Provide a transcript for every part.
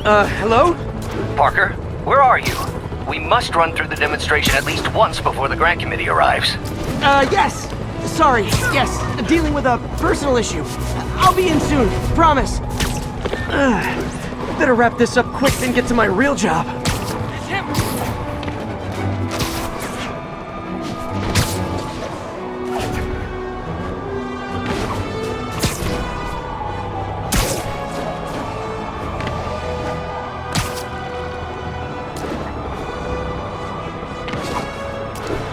Hello? Parker, where are you? We must run through the demonstration at least once before the grant committee arrives. Yes! Sorry, yes, dealing with a personal issue. I'll be in soon, promise. Better wrap this up quick than get to my real job. It's him!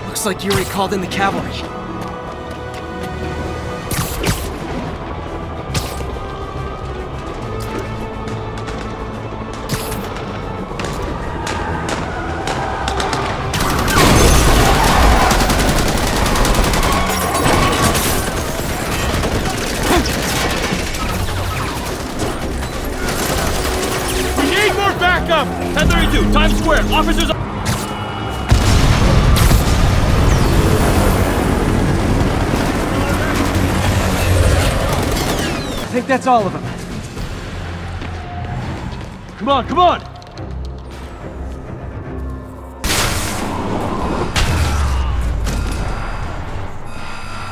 Looks like Yuri called in the cavalry. We need more backup! 1032, Times Square, officers... I think that's all of them. Come on, come on!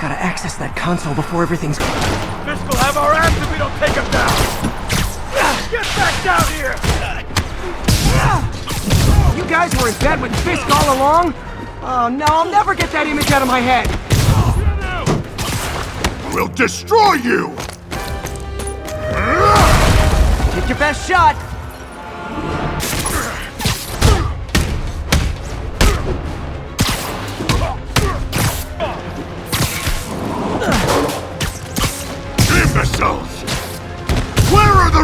Gotta access that console before everything's... Fisk will have our ass if we don't take him down! Get back down here! You guys were in bed with Fisk all along? Oh no, I'll never get that image out of my head! We'll destroy you! Take your best shot! Imbeciles! Where are the